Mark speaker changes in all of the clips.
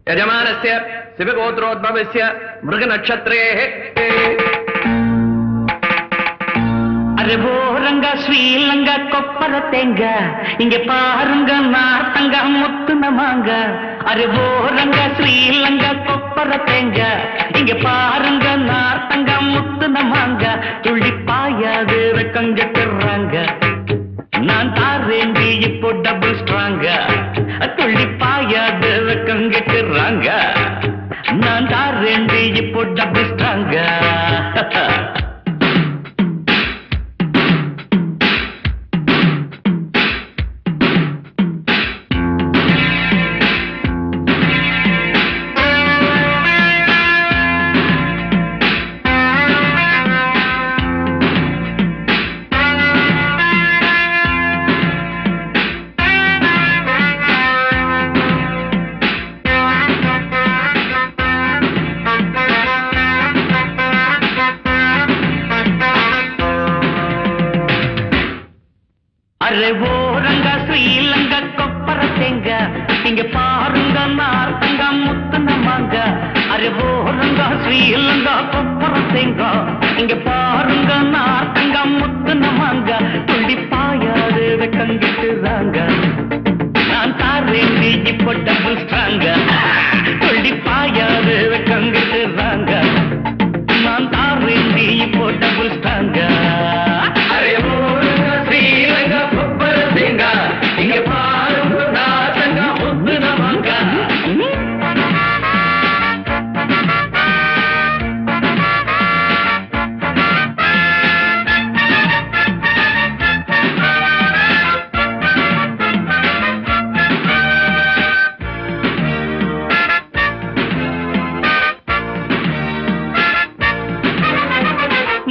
Speaker 1: यजमानस्य शिवगोत्रोद्भवस्य मृगनक्षत्रेः
Speaker 2: अरे वो रंगा श्रीलंगा कोप्पर तेंगा इंगे पारुंगा नार्तंगा मुत्तु नमांगा अरे वो रंगा श्रीलंगा कोप्पर तेंगा इंगे पारुंगा नार्तंगा मुत्तु नमांगा तुल्ली पायादु रकंगा करंगा நான் தாரேண்டி இப்போ டபுள் ஸ்ட்ராங்க துள்ளி பாயாது கங்கிட்டுறாங்க நான் தாரேண்டி இப்போ டபுள் ஸ்ட்ராங்க अरे वो रंगा श्रीलंगा कोप्पर तेंगा इंगे पारुंगा नार्तंगा मुत्तु नमांगा अरे वो रंगा श्रीलंगा कोप्पर तेंगा इंगे पारुंगा नार्तंगा मुत्तु नमांगा तुल्ली पायादु कंगिट्टुरांगा नान तारेंडी इप्पो डबल स्ट्रांग तुल्ली पायादु कंगिट्टुरांगा नान तारेंडी इप्पो डबल स्ट्रांग
Speaker 1: अरे वो श्रीलंगा कोप्पर तेंगा इंगे पारुंगा नार्तंगा मुत्तु नमांगा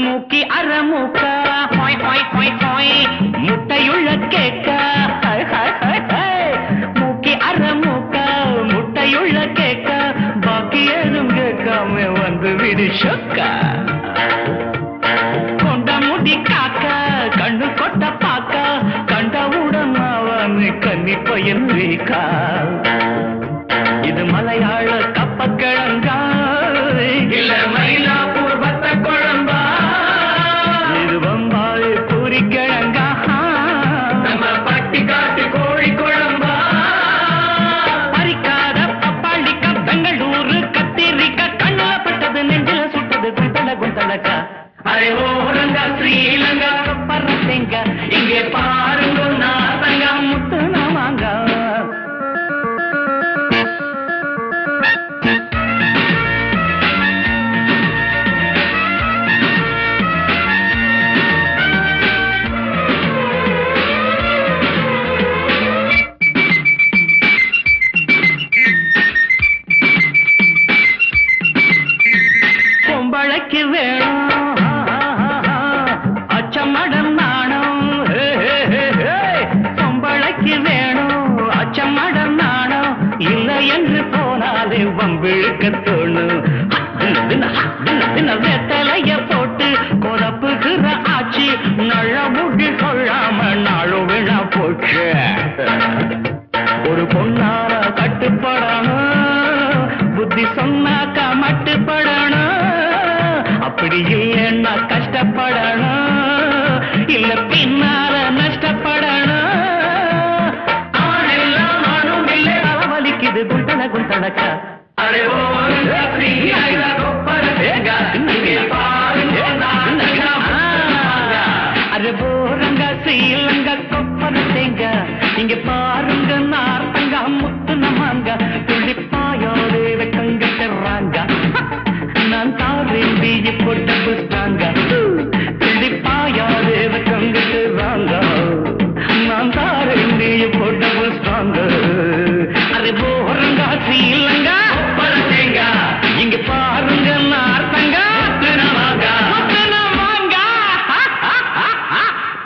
Speaker 1: மூக்கி அரமுக்கா ஹாய் ஹாய் ஹாய் ஹாய் முட்டையுள்ள கேக்கா ஹாய் ஹாய் ஹாய் ஹாய் மூக்கி அரமுக்கா முட்டையுள்ள கேக்கா பாக்கி ஏதும் கேட்காம வந்து விடு சொக்கா கொண்ட முடி காக்கா கண்ணு கொட்ட பாக்கா கண்டவுடன் அவன் கன்னி பையன் வீக்கா இது மலையாள கப்பக்கிழங்கா இல்ல மயிலாப்பூர் பத்த குழம்பா இது பம்பாய் பூரி கிழங்கா நம்ம பட்டி காட்டு கோழி குழம்பா பறிக்காத பப்பாளிக்கா பெங்களூரு கத்திரிக்கா கண்ணுல பட்டது நெஞ்சில சுட்டது குந்தல குந்தலக்கா அரே ஓ ரங்கா ஸ்ரீலங்கா கொப்பர தேங்க இங்கே பாருங்க நாசங்கா முத்து நமாங்க பொம்பளைக்கு வேணும் அச்சமடம் நாணம் பொம்பளைக்கு வேணும் அச்சமடம் நாணம் இல்லை என்று போனாலே வம்பிழுக்க தோணும் வெத்தலைய போட்டு கொலப்புகிற ஆச்சு நழ முடி கொள்ளாம நாளு விழா போச்சு ஒரு பொண்ணால கட்டுப்படணும் புத்தி சொன்னாக்கா மட்டுப்படணும் அப்படி இல்லைன்னா கஷ்டப்படணும் இல்ல பின்னால நஷ்டப்படணும் ஆனெல்லாம் ஆணும் இல்லை வலிக்குது குந்தன குந்தனக்கா அரே ஓ அரே ஓ ரங்கா ஸ்ரீலங்கா கொப்பர தேங்க இங்க பாருங்க நார்த்தங்கா முத்து நமாங்க துள்ளி பாயோடு வெக்கங்க தர்றாங்க நான் தாரேண்டி இப்போ டபுள் ஸ்ட்ராங்க